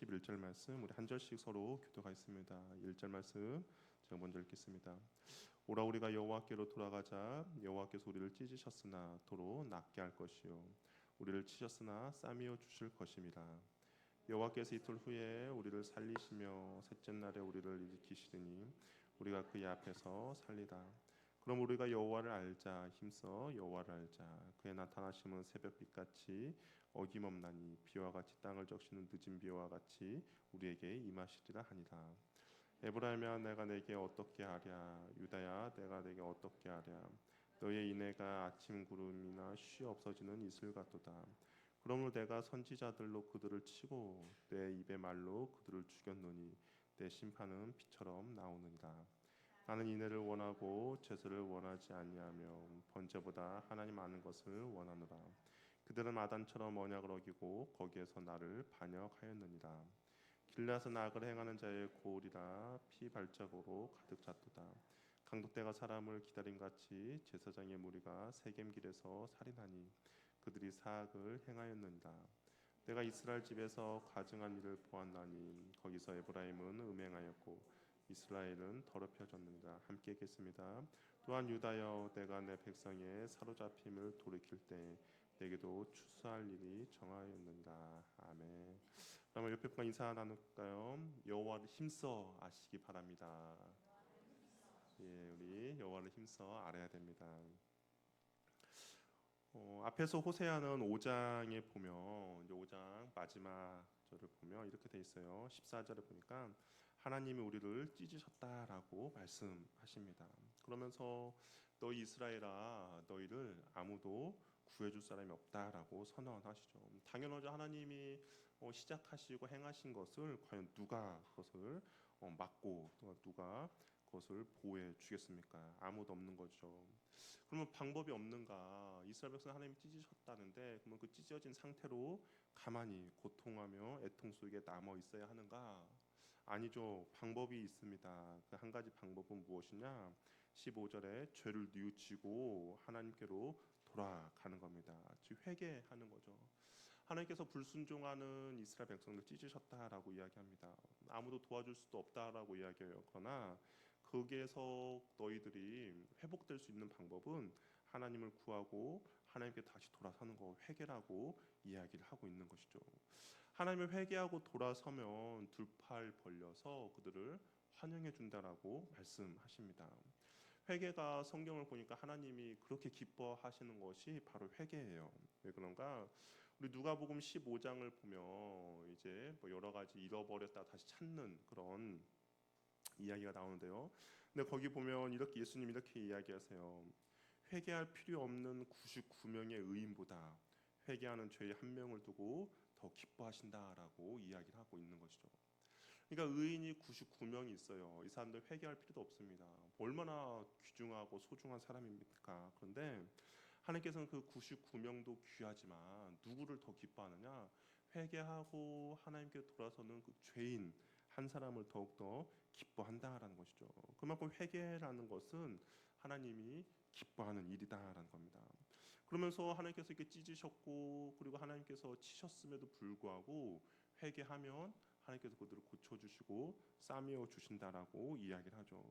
11절 말씀 우리 한 절씩 서로 교독하겠습니다. 1절 말씀 제가 먼저 읽겠습니다. 오라 우리가 여호와께로 돌아가자. 여호와께서 우리를 찢으셨으나 도로 낫게 할 것이요 우리를 치셨으나 싸매어 주실 것임이라. 여호와께서 이틀 후에 우리를 살리시며 셋째 날에 우리를 일으키시리니 우리가 그의 앞에서 살리라. 그럼 우리가 여호와를 알자. 힘써 여호와를 알자. 그의 나타나심은 새벽빛같이 어김없나니 비와 같이 땅을 적시는 늦은 비와 같이 우리에게 임하시리라 하니라. 에브라임아 내가 내게 어떻게 하랴. 유다야 내가 내게 어떻게 하랴. 너의 인애가 아침 구름이나 쉬 없어지는 이슬 같도다. 그러므로 내가 선지자들로 그들을 치고 내 입의 말로 그들을 죽였노니 내 심판은 피처럼 나오느니라. 나는 인애를 원하고 제사를 원하지 아니하며 번제보다 하나님 아는 것을 원하노라. 그들은 마단처럼 언약을 어기고 거기에서 나를 반역하였느니라. 길라서 악을 행하는 자의 고울이라 피 발자국으로 가득 찼도다. 강독대가 사람을 기다림같이 제사장의 무리가 세겜길에서 살인하니 그들이 사악을 행하였느니라. 내가 이스라엘 집에서 가증한 일을 보았나니 거기서 에브라임은 음행하였고 이스라엘은 더럽혀졌느니라. 함께 읽겠습니다. 또한 유다여 내가 내 백성의 사로잡힘을 돌이킬 때 내게도 추수할 일이 정하였느니라. 아멘. 그러면 옆에 분과 인사 나눌까요? 여호와를 힘써 아시기 바랍니다. 예, 우리 여호와를 힘써 알아야 됩니다. 앞에서 호세아는 5장에 보면 이제 5장 마지막 절을 보면 이렇게 돼 있어요. 14절에 보니까 하나님이 우리를 찢으셨다라고 말씀하십니다. 그러면서 너희 이스라엘아 너희를 아무도 구해줄 사람이 없다라고 선언하시죠. 당연하죠. 하나님이 시작하시고 행하신 것을 과연 누가 그것을 막고 누가 그것을 보호해 주겠습니까? 아무도 없는 거죠. 그러면 방법이 없는가? 이스라엘 백성 하나님이 찢으셨다는데 그러면 그 찢어진 상태로 가만히 고통하며 애통 속에 남아 있어야 하는가? 아니죠. 방법이 있습니다. 그 한 가지 방법은 무엇이냐? 15절에 죄를 뉘우치고 하나님께로 돌아가는 겁니다. 즉 회개하는 거죠. 하나님께서 불순종하는 이스라엘 백성들 찢으셨다라고 이야기합니다. 아무도 도와줄 수도 없다라고 이야기하거나 거기에서 너희들이 회복될 수 있는 방법은 하나님을 구하고 하나님께 다시 돌아서는 거 회개라고 이야기를 하고 있는 것이죠. 하나님을 회개하고 돌아서면 두 팔 벌려서 그들을 환영해 준다라고 말씀하십니다. 회개가 성경을 보니까 하나님이 그렇게 기뻐하시는 것이 바로 회개예요. 왜 그런가? 우리 누가복음 15장을 보면 이제 뭐 여러 가지 잃어버렸다 다시 찾는 그런 이야기가 나오는데요. 근데 거기 보면 이렇게 예수님이 이렇게 이야기하세요. 회개할 필요 없는 99명의 의인보다 회개하는 죄의 한 명을 두고 더 기뻐하신다라고 이야기를 하고 있는 것이죠. 그러니까 의인이 99명이 있어요. 이 사람들 회개할 필요도 없습니다. 얼마나 귀중하고 소중한 사람입니까? 그런데 하나님께서는 그 99명도 귀하지만 누구를 더 기뻐하느냐? 회개하고 하나님께 돌아서는 그 죄인 한 사람을 더욱더 기뻐한다라는 것이죠. 그만큼 회개라는 것은 하나님이 기뻐하는 일이다라는 겁니다. 그러면서 하나님께서 이렇게 찢으셨고 그리고 하나님께서 치셨음에도 불구하고 회개하면 하나님께서 그들을 고쳐주시고 싸매어 주신다라고 이야기를 하죠.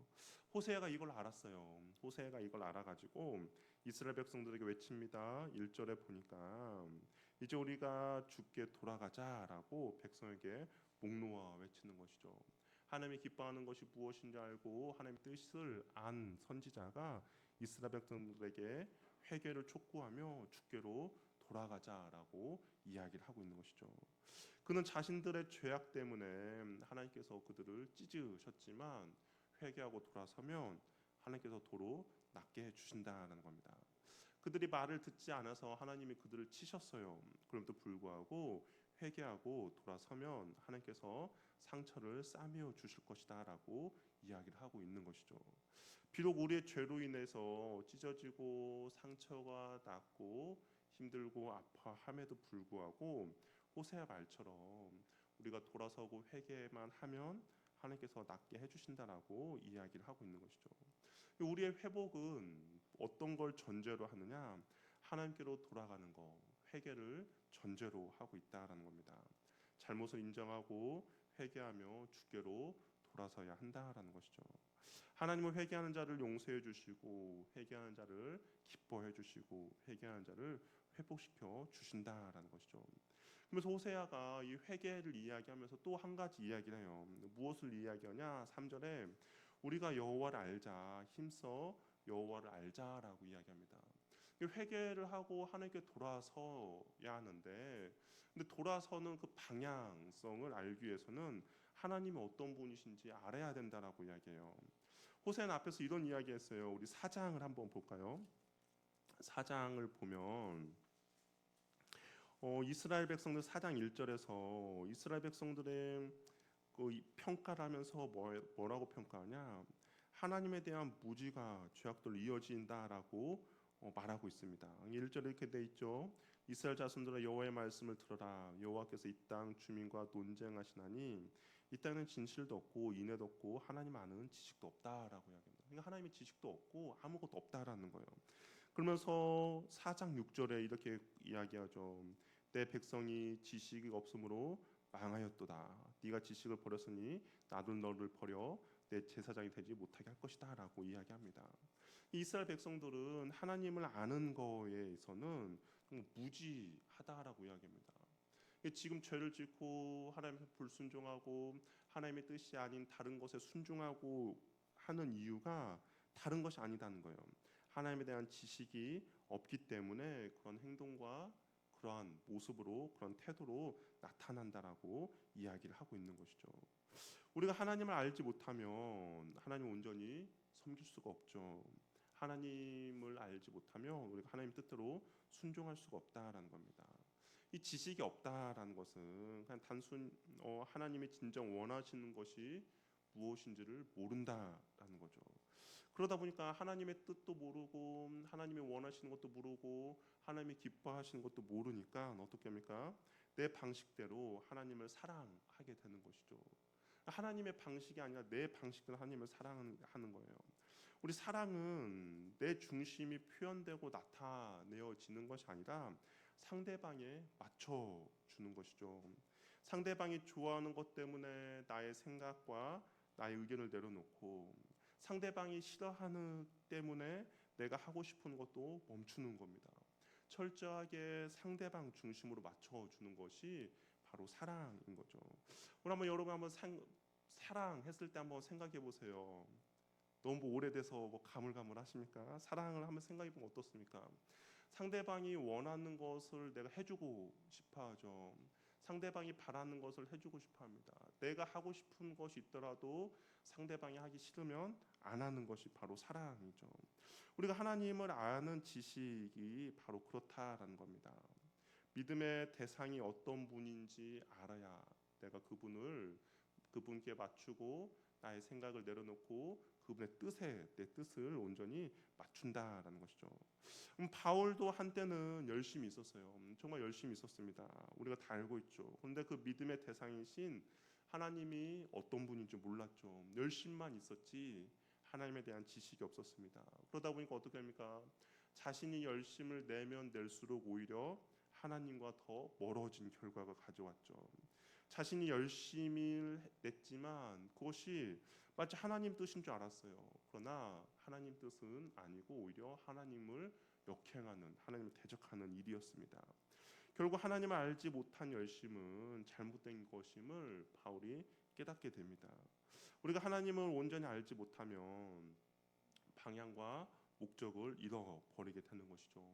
호세아가 이걸 알았어요. 호세아가 이걸 알아가지고 이스라엘 백성들에게 외칩니다. 1절에 보니까 이제 우리가 주께 돌아가자라고 백성에게 목 놓아 외치는 것이죠. 하나님이 기뻐하는 것이 무엇인지 알고 하나님의 뜻을 안 선지자가 이스라엘 백성들에게 회개를 촉구하며 주께로 돌아가자라고 이야기를 하고 있는 것이죠. 그는 자신들의 죄악 때문에 하나님께서 그들을 찢으셨지만 회개하고 돌아서면 하나님께서 도로 낫게 해주신다는 겁니다. 그들이 말을 듣지 않아서 하나님이 그들을 치셨어요. 그럼에도 불구하고 회개하고 돌아서면 하나님께서 상처를 싸매어 주실 것이다 라고 이야기를 하고 있는 것이죠. 비록 우리의 죄로 인해서 찢어지고 상처가 났고 힘들고 아파함에도 불구하고 호세아 말처럼 우리가 돌아서고 회개만 하면 하나님께서 낫게 해주신다라고 이야기를 하고 있는 것이죠. 우리의 회복은 어떤 걸 전제로 하느냐? 하나님께로 돌아가는 거, 회개를 전제로 하고 있다라는 겁니다. 잘못을 인정하고 회개하며 주께로 돌아서야 한다라는 것이죠. 하나님은 회개하는 자를 용서해 주시고 회개하는 자를 기뻐해 주시고 회개하는 자를 회복시켜 주신다라는 것이죠. 그래서 호세아가 이 회개를 이야기하면서 또 한 가지 이야기를 해요. 무엇을 이야기하냐? 3절에 우리가 여호와를 알자, 힘써 여호와를 알자라고 이야기합니다. 회개를 하고 하나님께 돌아서야 하는데, 근데 돌아서는 그 방향성을 알기 위해서는 하나님이 어떤 분이신지 알아야 된다라고 이야기해요. 호세아는 앞에서 이런 이야기했어요. 우리 4장을 한번 볼까요? 4장을 보면 이스라엘 백성들 4장 1절에서 이스라엘 백성들의 그 평가를 하면서 뭐라고 평가하냐? 하나님에 대한 무지가 죄악들로 이어진다라고 말하고 있습니다. 1절에 이렇게 돼 있죠. 이스라엘 자손들아 여호와의 말씀을 들어라. 여호와께서 이 땅 주민과 논쟁하시나니 이 땅에는 진실도 없고 인애도 없고 하나님 아는 지식도 없다라고 이야기합니다. 그러니까 하나님의 지식도 없고 아무것도 없다라는 거예요. 그러면서 4장 6절에 이렇게 이야기하죠. 내 백성이 지식이 없으므로 망하였도다. 네가 지식을 버렸으니 나도 너를 버려 내 제사장이 되지 못하게 할 것이다라고 이야기합니다. 이스라엘 백성들은 하나님을 아는 거에서는 무지하다라고 이야기합니다. 지금 죄를 짓고 하나님께 불순종하고 하나님의 뜻이 아닌 다른 것에 순종하고 하는 이유가 다른 것이 아니다는 거예요. 하나님에 대한 지식이 없기 때문에 그런 행동과 그러한 모습으로 그런 태도로 나타난다라고 이야기를 하고 있는 것이죠. 우리가 하나님을 알지 못하면 하나님을 온전히 섬길 수가 없죠. 하나님을 알지 못하면 우리가 하나님 뜻대로 순종할 수가 없다라는 겁니다. 이 지식이 없다라는 것은 그냥 단순 하나님이 진정 원하시는 것이 무엇인지를 모른다라는 거죠. 그러다 보니까 하나님의 뜻도 모르고 하나님이 원하시는 것도 모르고 하나님이 기뻐하시는 것도 모르니까 어떻게 합니까? 내 방식대로 하나님을 사랑하게 되는 것이죠. 하나님의 방식이 아니라 내 방식대로 하나님을 사랑하는 거예요. 우리 사랑은 내 중심이 표현되고 나타내어지는 것이 아니라 상대방에 맞춰주는 것이죠. 상대방이 좋아하는 것 때문에 나의 생각과 나의 의견을 내려놓고 상대방이 싫어하는 때문에 내가 하고 싶은 것도 멈추는 겁니다. 철저하게 상대방 중심으로 맞춰주는 것이 바로 사랑인 거죠. 오늘 한번 여러분 한번 사랑했을 때 한번 생각해 보세요. 너무 오래돼서 가물가물하십니까? 사랑을 한번 생각해 보면 어떻습니까? 상대방이 원하는 것을 내가 해주고 싶어하죠. 상대방이 바라는 것을 해주고 싶어합니다. 내가 하고 싶은 것이 있더라도 상대방이 하기 싫으면 안 하는 것이 바로 사랑이죠. 우리가 하나님을 아는 지식이 바로 그렇다라는 겁니다. 믿음의 대상이 어떤 분인지 알아야 내가 그분께 맞추고 나의 생각을 내려놓고 그분의 뜻에 내 뜻을 온전히 맞춘다라는 것이죠. 바울도 한때는 열심히 있었어요. 정말 열심히 있었습니다. 우리가 다 알고 있죠. 그런데 그 믿음의 대상이신 하나님이 어떤 분인지 몰랐죠. 열심만 있었지 하나님에 대한 지식이 없었습니다. 그러다 보니까 어떻게 합니까? 자신이 열심을 내면 낼수록 오히려 하나님과 더 멀어진 결과가 가져왔죠. 자신이 열심히 냈지만 그것이 마치 하나님 뜻인 줄 알았어요. 그러나 하나님 뜻은 아니고 오히려 하나님을 역행하는, 하나님을 대적하는 일이었습니다. 결국 하나님을 알지 못한 열심은 잘못된 것임을 바울이 깨닫게 됩니다. 우리가 하나님을 온전히 알지 못하면 방향과 목적을 잃어버리게 되는 것이죠.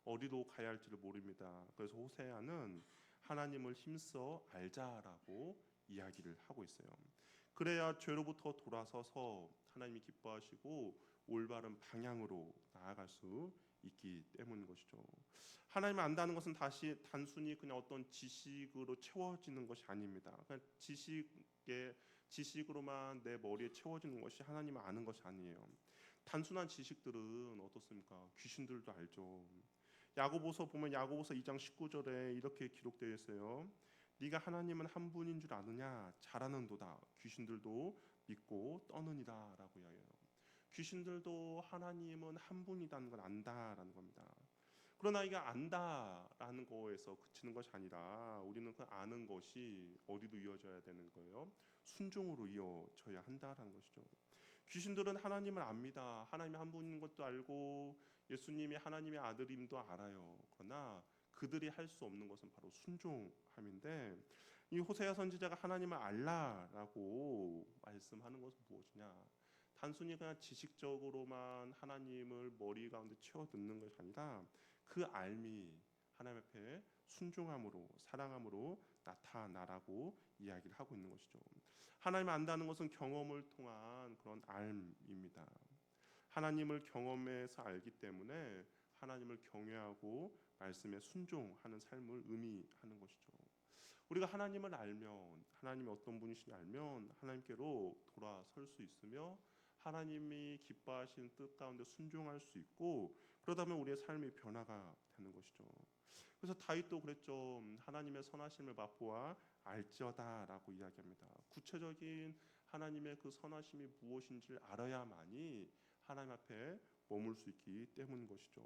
어디로 가야 할지를 모릅니다. 그래서 호세아는 하나님을 힘써 알자라고 이야기를 하고 있어요. 그래야 죄로부터 돌아서서 하나님이 기뻐하시고 올바른 방향으로 나아갈 수 있기 때문인 것이죠. 하나님을 안다는 것은 단순히 그냥 어떤 지식으로 채워지는 것이 아닙니다. 그냥 지식으로만 내 머리에 채워지는 것이 하나님을 아는 것이 아니에요. 단순한 지식들은 어떻습니까? 귀신들도 알죠. 야고보서 보면 야고보서 2장 19절에 이렇게 기록되어 있어요. 네가 하나님은 한 분인 줄 아느냐? 잘하는도다. 귀신들도 믿고 떠느니라라고 이야기해요. 귀신들도 하나님은 한 분이라는 걸 안다라는 겁니다. 그러나 이게 안다라는 거에서 그치는 것이 아니라 우리는 그 아는 것이 어디로 이어져야 되는 거예요? 순종으로 이어져야 한다라는 것이죠. 귀신들은 하나님을 압니다. 하나님이 한 분인 것도 알고 예수님이 하나님의 아들임도 알아요. 그러나 그들이 할 수 없는 것은 바로 순종함인데, 이 호세아 선지자가 하나님을 알라라고 말씀하는 것은 무엇이냐? 단순히 그냥 지식적으로만 하나님을 머리 가운데 채워 듣는 것이 아니라 그 알미 하나님 앞에 순종함으로 사랑함으로 나타나라고 이야기를 하고 있는 것이죠. 하나님을 안다는 것은 경험을 통한 그런 알입니다. 하나님을 경험해서 알기 때문에 하나님을 경외하고 말씀에 순종하는 삶을 의미하는 것이죠. 우리가 하나님을 알면, 하나님이 어떤 분이신지 알면 하나님께로 돌아설 수 있으며 하나님이 기뻐하시는 뜻 가운데 순종할 수 있고, 그러다 보면 우리의 삶이 변화가 되는 것이죠. 그래서 다윗도 그랬죠. 하나님의 선하심을 맛보아 알지어다라고 이야기합니다. 구체적인 하나님의 그 선하심이 무엇인지를 알아야만이 하나님 앞에 머물 수 있기 때문인 것이죠.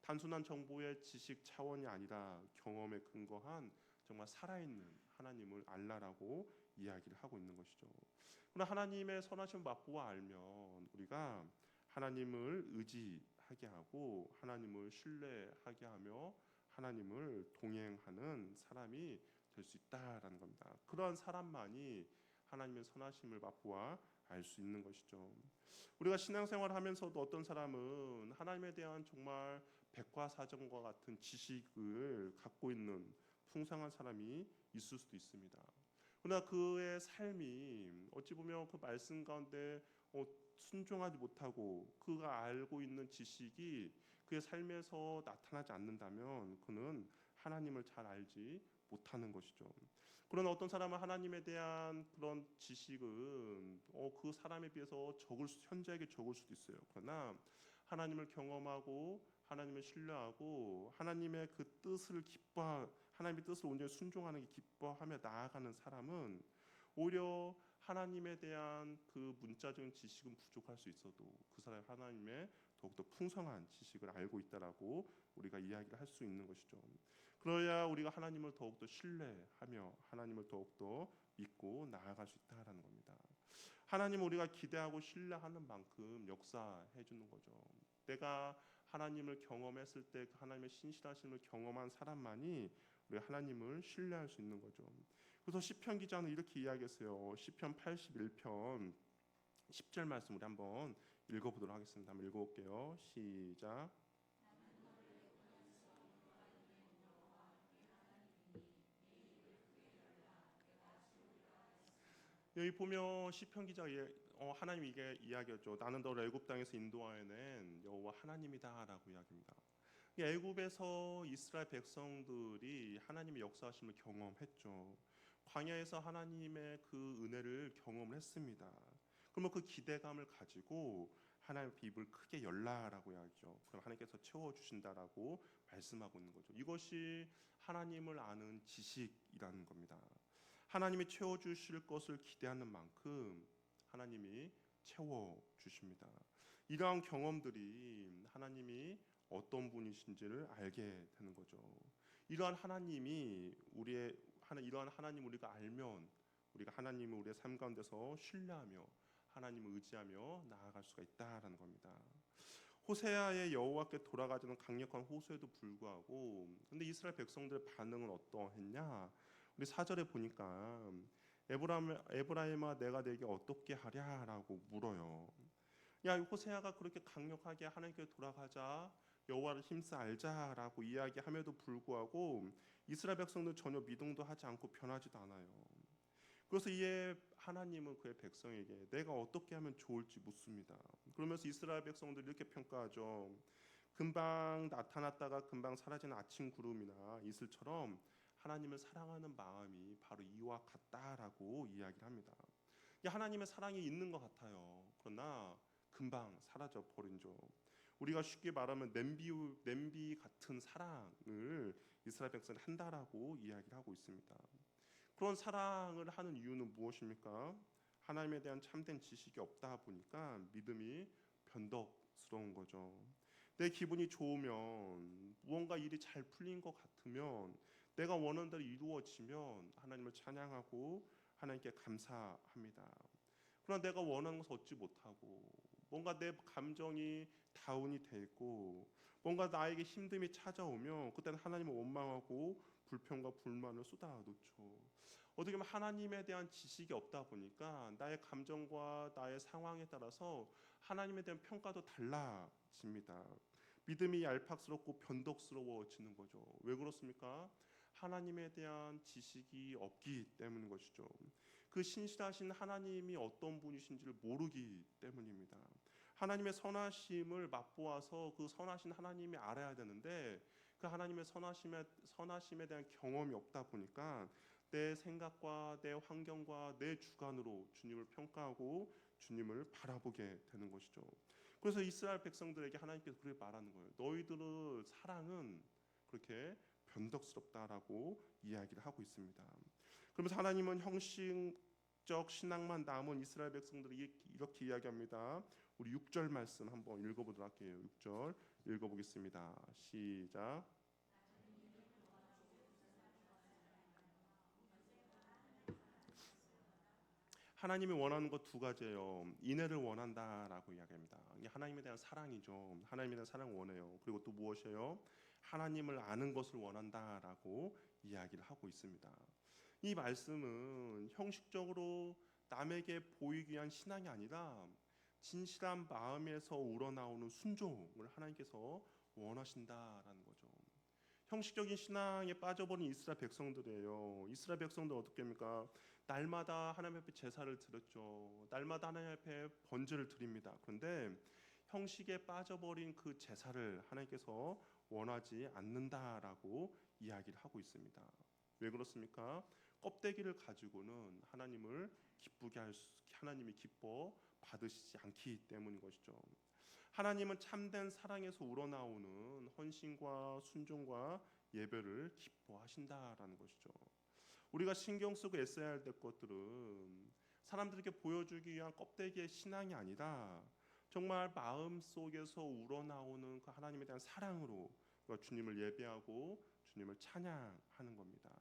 단순한 정보의 지식 차원이 아니라 경험에 근거한 정말 살아있는 하나님을 알라라고 이야기를 하고 있는 것이죠. 그러나 하나님의 선하심을 맛보아 알면 우리가 하나님을 의지하게 하고 하나님을 신뢰하게 하며 하나님을 동행하는 사람이 될 수 있다라는 겁니다. 그러한 사람만이 하나님의 선하심을 맛보아 알 수 있는 것이죠. 우리가 신앙생활을 하면서도 어떤 사람은 하나님에 대한 정말 백과사전과 같은 지식을 갖고 있는 풍성한 사람이 있을 수도 있습니다. 그러나 그의 삶이 어찌 보면 그 말씀 가운데 순종하지 못하고 그가 알고 있는 지식이 그의 삶에서 나타나지 않는다면 그는 하나님을 잘 알지 못하는 것이죠. 그러나 어떤 사람은 하나님에 대한 그런 지식은 그 사람에 비해서 현저하게 적을 수도 있어요. 그러나 하나님을 경험하고 하나님을 신뢰하고 하나님의 그 뜻을 하나님의 뜻을 온전히 순종하는 게 기뻐하며 나아가는 사람은 오히려 하나님에 대한 그 문자적인 지식은 부족할 수 있어도 그 사람이 하나님의 더욱더 풍성한 지식을 알고 있다라고 우리가 이야기를 할 수 있는 것이죠. 그래야 우리가 하나님을 더욱더 신뢰하며 하나님을 더욱더 믿고 나아갈 수 있다라는 겁니다. 하나님을 우리가 기대하고 신뢰하는 만큼 역사해 주는 거죠. 내가 하나님을 경험했을 때 그 하나님의 신실하심을 경험한 사람만이 우리 하나님을 신뢰할 수 있는 거죠. 그래서 시편 기자는 이렇게 이야기했어요. 시편 81편 10절 말씀 우리 한번 읽어보도록 하겠습니다. 한번 읽어볼게요. 시작. 여기 보면 시편 기자가 하나님 이게 이야기였죠. 나는 너를 애굽 땅에서 인도하여낸 여호와 하나님이다라고 이야기합니다. 애굽에서 이스라엘 백성들이 하나님의 역사하심을 경험했죠. 광야에서 하나님의 그 은혜를 경험을 했습니다. 그러면 그 기대감을 가지고 하나님의 입을 크게 열라라고 이야기죠. 그럼 하나님께서 채워주신다라고 말씀하고 있는 거죠. 이것이 하나님을 아는 지식이라는 겁니다. 하나님이 채워주실 것을 기대하는 만큼 하나님이 채워주십니다. 이러한 경험들이 하나님이 어떤 분이신지를 알게 되는 거죠. 이러한 하나님을 우리가 알면 우리가 하나님을 우리의 삶 가운데서 신뢰하며 하나님을 의지하며 나아갈 수가 있다라는 겁니다. 호세아의 여호와께 돌아가자는 강력한 호소에도 불구하고 근데 이스라엘 백성들의 반응은 어떠했냐? 우리 4절에 보니까 에브라임아 내가 내게 어떻게 하랴라고 물어요. 야, 호세아가 그렇게 강력하게 하나님께 돌아가자 여호와를 힘써 알자라고 이야기함에도 불구하고 이스라엘 백성들 전혀 미동도 하지 않고 변하지도 않아요. 그래서 이에 하나님은 그의 백성에게 내가 어떻게 하면 좋을지 묻습니다. 그러면서 이스라엘 백성들 이렇게 평가하죠. 금방 나타났다가 금방 사라지는 아침 구름이나 이슬처럼 하나님을 사랑하는 마음이 바로 이와 같다라고 이야기를 합니다. 하나님의 사랑이 있는 것 같아요. 그러나 금방 사라져 버린죠. 우리가 쉽게 말하면 냄비 같은 사랑을 이스라엘 백성이 한다라고 이야기를 하고 있습니다. 그런 사랑을 하는 이유는 무엇입니까? 하나님에 대한 참된 지식이 없다 보니까 믿음이 변덕스러운 거죠. 내 기분이 좋으면 무언가 일이 잘 풀린 것 같으면 내가 원하는 대로 이루어지면 하나님을 찬양하고 하나님께 감사합니다. 그러나 내가 원하는 것을 얻지 못하고 뭔가 내 감정이 다운이 되고 뭔가 나에게 힘듦이 찾아오면 그때는 하나님을 원망하고 불평과 불만을 쏟아놓죠. 어떻게 보면 하나님에 대한 지식이 없다 보니까 나의 감정과 나의 상황에 따라서 하나님에 대한 평가도 달라집니다. 믿음이 얄팍스럽고 변덕스러워지는 거죠. 왜 그렇습니까? 하나님에 대한 지식이 없기 때문인 것이죠. 그 신실하신 하나님이 어떤 분이신지를 모르기 때문입니다. 하나님의 선하심을 맛보아서 그 선하신 하나님이 알아야 되는데 그 하나님의 선하심에 대한 경험이 없다 보니까 내 생각과 내 환경과 내 주관으로 주님을 평가하고 주님을 바라보게 되는 것이죠. 그래서 이스라엘 백성들에게 하나님께서 그렇게 말하는 거예요. 너희들의 사랑은 그렇게 변덕스럽다라고 이야기를 하고 있습니다. 그러면서 하나님은 형식적 신앙만 남은 이스라엘 백성들이 이렇게 이야기합니다. 우리 6절 말씀 한번 읽어보도록 할게요. 6절 읽어보겠습니다. 시작. 하나님이 원하는 것 두 가지예요. 인애를 원한다라고 이야기합니다. 이게 하나님에 대한 사랑이죠. 하나님에 대한 사랑을 원해요. 그리고 또 무엇이에요? 하나님을 아는 것을 원한다라고 이야기를 하고 있습니다. 이 말씀은 형식적으로 남에게 보이기 위한 신앙이 아니라 진실한 마음에서 우러나오는 순종을 하나님께서 원하신다라는 거죠. 형식적인 신앙에 빠져버린 이스라엘 백성들이에요. 이스라엘 백성들 어떻게 합니까? 날마다 하나님 앞에 제사를 드렸죠. 날마다 하나님 앞에 번제를 드립니다. 그런데 형식에 빠져버린 그 제사를 하나님께서 원하지 않는다라고 이야기를 하고 있습니다. 왜 그렇습니까? 껍데기를 가지고는 하나님을 하나님이 기뻐 받으시지 않기 때문인 것이죠. 하나님은 참된 사랑에서 우러나오는 헌신과 순종과 예배를 기뻐하신다라는 것이죠. 우리가 신경 쓰고 애써야 할 것들은 사람들에게 보여주기 위한 껍데기의 신앙이 아니라 정말 마음 속에서 우러나오는 그 하나님에 대한 사랑으로 주님을 예배하고 주님을 찬양하는 겁니다.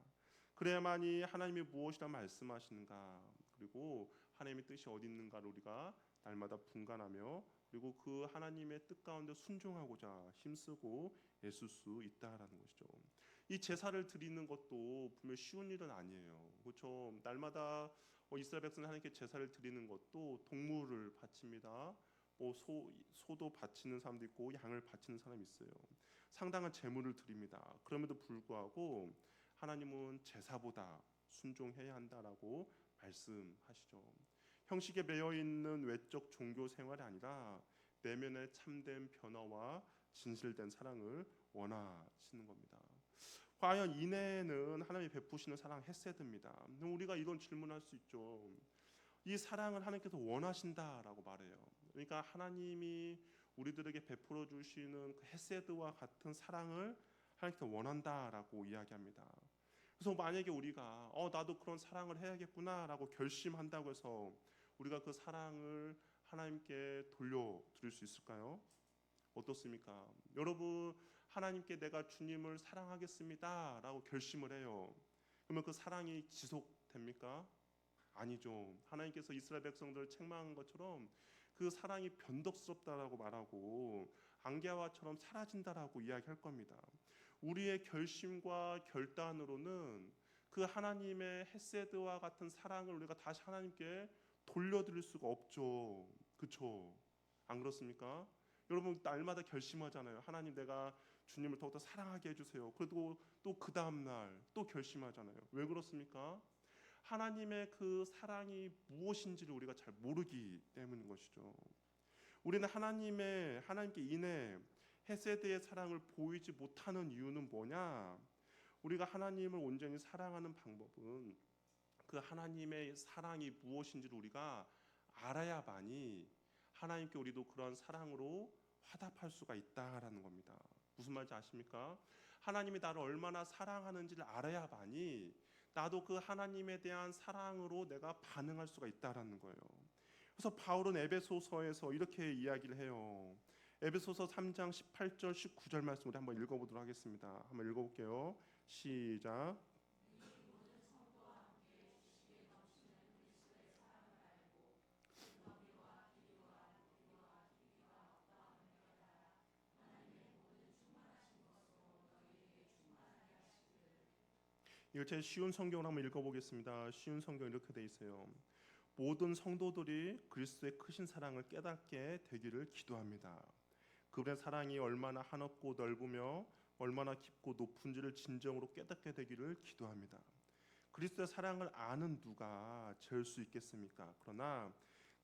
그래야만이 하나님이 무엇이라 말씀하시는가, 그리고 하나님의 뜻이 어디 있는가를 우리가 날마다 분간하며 그리고 그 하나님의 뜻 가운데 순종하고자 힘쓰고 애쓸 수 있다라는 것이죠. 이 제사를 드리는 것도 분명 쉬운 일은 아니에요. 그렇죠? 날마다 이스라엘 백성이 하나님께 제사를 드리는 것도 동물을 바칩니다. 소도 바치는 사람도 있고 양을 바치는 사람이 있어요. 상당한 제물을 드립니다. 그럼에도 불구하고 하나님은 제사보다 순종해야 한다라고 말씀하시죠. 형식에 매여 있는 외적 종교 생활이 아니라 내면의 참된 변화와 진실된 사랑을 원하시는 겁니다. 과연 인애는 하나님이 베푸시는 사랑 헤세드입니다. 우리가 이런 질문할 수 있죠. 이 사랑을 하나님께서 원하신다라고 말해요. 그러니까 하나님이 우리들에게 베풀어 주시는 그 헤세드와 같은 사랑을 하나님께서 원한다라고 이야기합니다. 그래서 만약에 우리가 나도 그런 사랑을 해야겠구나라고 결심한다고 해서 우리가 그 사랑을 하나님께 돌려드릴 수 있을까요? 어떻습니까? 여러분, 하나님께 내가 주님을 사랑하겠습니다라고 결심을 해요. 그러면 그 사랑이 지속됩니까? 아니죠. 하나님께서 이스라엘 백성들을 책망한 것처럼 그 사랑이 변덕스럽다라고 말하고 안개와처럼 사라진다라고 이야기할 겁니다. 우리의 결심과 결단으로는 그 하나님의 헤세드와 같은 사랑을 우리가 다시 하나님께 돌려드릴 수가 없죠. 그렇죠? 안 그렇습니까? 여러분 날마다 결심하잖아요. 하나님, 내가 주님을 더욱더 사랑하게 해주세요. 그래도 또 그 다음날 또 결심하잖아요. 왜 그렇습니까? 하나님의 그 사랑이 무엇인지를 우리가 잘 모르기 때문인 것이죠. 우리는 하나님께 인해 헤세드의 사랑을 보이지 못하는 이유는 뭐냐? 우리가 하나님을 온전히 사랑하는 방법은 그 하나님의 사랑이 무엇인지를 우리가 알아야만이 하나님께 우리도 그런 사랑으로 화답할 수가 있다라는 겁니다. 무슨 말인지 아십니까? 하나님이 나를 얼마나 사랑하는지를 알아야만이 나도 그 하나님에 대한 사랑으로 내가 반응할 수가 있다라는 거예요. 그래서 바울은 에베소서에서 이렇게 이야기를 해요. 에베소서 3장 18절 19절 말씀 우리 한번 읽어보도록 하겠습니다. 한번 읽어볼게요. 시작. 이거 제일 쉬운 성경을 한번 읽어보겠습니다. 쉬운 성경 이렇게 돼 있어요. 모든 성도들이 그리스도의 크신 사랑을 깨닫게 되기를 기도합니다. 그분의 사랑이 얼마나 한없고 넓으며 얼마나 깊고 높은지를 진정으로 깨닫게 되기를 기도합니다. 그리스도의 사랑을 아는 누가 잴 수 있겠습니까? 그러나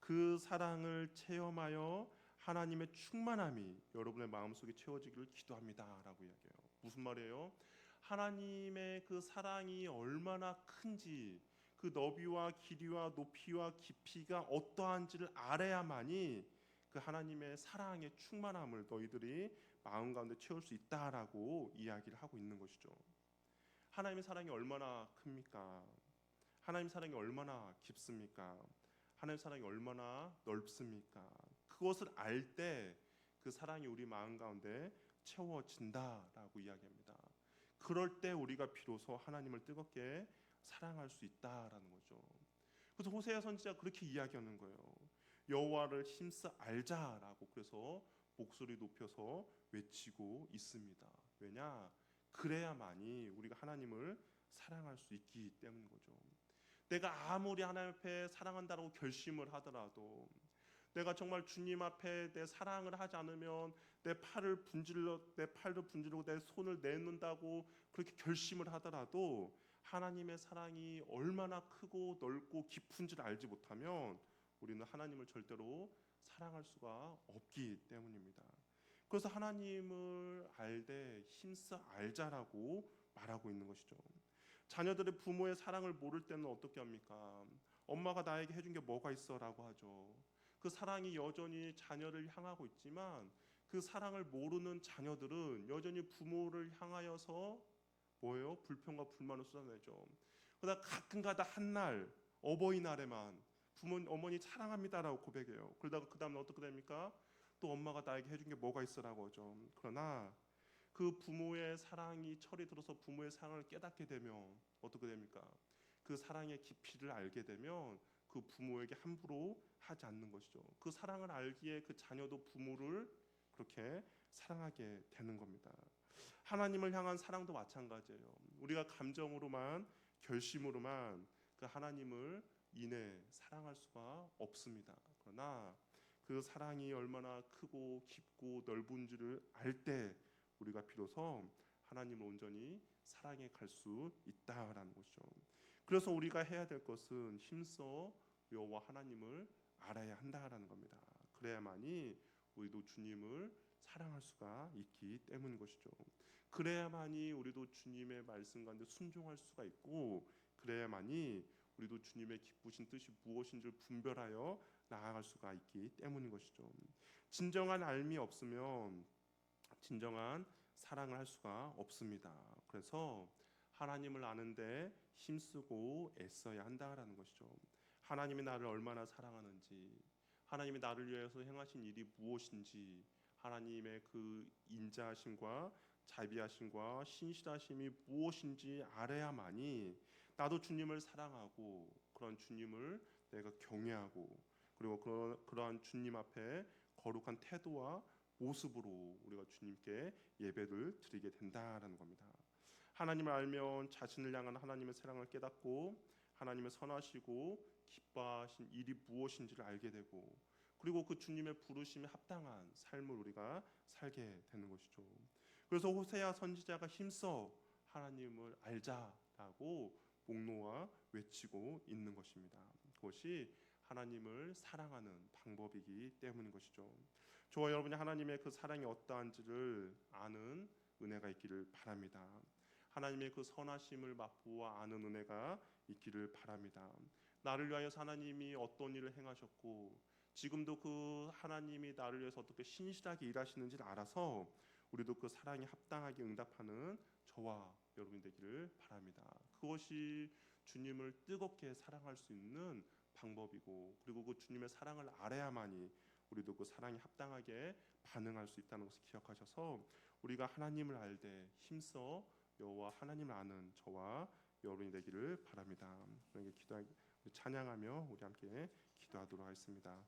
그 사랑을 체험하여 하나님의 충만함이 여러분의 마음속에 채워지기를 기도합니다라고 이야기해요. 무슨 말이에요? 하나님의 그 사랑이 얼마나 큰지, 그 너비와 길이와 높이와 깊이가 어떠한지를 알아야만이 그 하나님의 사랑의 충만함을 너희들이 마음 가운데 채울 수 있다라고 이야기를 하고 있는 것이죠. 하나님의 사랑이 얼마나 큽니까? 하나님의 사랑이 얼마나 깊습니까? 하나님의 사랑이 얼마나 넓습니까? 그것을 알 때 그 사랑이 우리 마음 가운데 채워진다라고 이야기합니다. 그럴 때 우리가 비로소 하나님을 뜨겁게 사랑할 수 있다라는 거죠. 그래서 호세아 선지자가 그렇게 이야기하는 거예요. 여호와를 힘써 알자라고 그래서 목소리 높여서 외치고 있습니다. 왜냐? 그래야만이 우리가 하나님을 사랑할 수 있기 때문인 거죠. 내가 아무리 하나님 앞에 사랑한다고 결심을 하더라도 내가 정말 주님 앞에 내 사랑을 하지 않으면 내 팔을 분질르고 내 손을 내놓는다고 그렇게 결심을 하더라도 하나님의 사랑이 얼마나 크고 넓고 깊은지를 알지 못하면 우리는 하나님을 절대로 사랑할 수가 없기 때문입니다. 그래서 하나님을 알되 힘써 알자라고 말하고 있는 것이죠. 자녀들의 부모의 사랑을 모를 때는 어떻게 합니까? 엄마가 나에게 해준 게 뭐가 있어라고 하죠. 그 사랑이 여전히 자녀를 향하고 있지만 그 사랑을 모르는 자녀들은 여전히 부모를 향하여서 뭐예요? 불평과 불만을 쏟아내죠. 그러다 가끔가다 한날 어버이날에만 어머니 사랑합니다라고 고백해요. 그러다가 그 다음에 어떻게 됩니까? 또 엄마가 나에게 해준 게 뭐가 있어라고 하죠. 그러나 그 부모의 사랑이 철이 들어서 부모의 사랑을 깨닫게 되면 어떻게 됩니까? 그 사랑의 깊이를 알게 되면 그 부모에게 함부로 하지 않는 것이죠. 그 사랑을 알기에 그 자녀도 부모를 그렇게 사랑하게 되는 겁니다. 하나님을 향한 사랑도 마찬가지예요. 우리가 감정으로만 결심으로만 그 하나님을 인해 사랑할 수가 없습니다. 그러나 그 사랑이 얼마나 크고 깊고 넓은지를 알 때 우리가 비로소 하나님을 온전히 사랑해 갈 수 있다라는 것이죠. 그래서 우리가 해야 될 것은 힘써 여호와 하나님을 알아야 한다라는 겁니다. 그래야만이 우리도 주님을 사랑할 수가 있기 때문인 것이죠. 그래야만이 우리도 주님의 말씀 가운데 순종할 수가 있고, 그래야만이 우리도 주님의 기쁘신 뜻이 무엇인지를 분별하여 나아갈 수가 있기 때문인 것이죠. 진정한 알미 없으면 진정한 사랑을 할 수가 없습니다. 그래서 하나님을 아는데 힘쓰고 애써야 한다라는 것이죠. 하나님이 나를 얼마나 사랑하는지, 하나님이 나를 위해서 행하신 일이 무엇인지, 하나님의 그 인자하심과 자비하심과 신실하심이 무엇인지 알아야만이 나도 주님을 사랑하고 그런 주님을 내가 경외하고 그리고 그러한 주님 앞에 거룩한 태도와 모습으로 우리가 주님께 예배를 드리게 된다라는 겁니다. 하나님을 알면 자신을 향한 하나님의 사랑을 깨닫고 하나님의 선하시고 기뻐하신 일이 무엇인지를 알게 되고 그리고 그 주님의 부르심에 합당한 삶을 우리가 살게 되는 것이죠. 그래서 호세아 선지자가 힘써 하나님을 알자라고 목놓아 외치고 있는 것입니다. 그것이 하나님을 사랑하는 방법이기 때문인 것이죠. 저와 여러분이 하나님의 그 사랑이 어떠한지를 아는 은혜가 있기를 바랍니다. 하나님의 그 선하심을 맛보아 아는 은혜가 있기를 바랍니다. 나를 위하여서 하나님이 어떤 일을 행하셨고 지금도 그 하나님이 나를 위해서 어떻게 신실하게 일하시는지를 알아서 우리도 그 사랑에 합당하게 응답하는 저와 여러분이 되기를 바랍니다. 그것이 주님을 뜨겁게 사랑할 수 있는 방법이고 그리고 그 주님의 사랑을 알아야만이 우리도 그 사랑에 합당하게 반응할 수 있다는 것을 기억하셔서 우리가 하나님을 알되 힘써 여호와 하나님을 아는 저와 여러분이 되기를 바랍니다. 찬양하며 우리 함께 기도하도록 하겠습니다.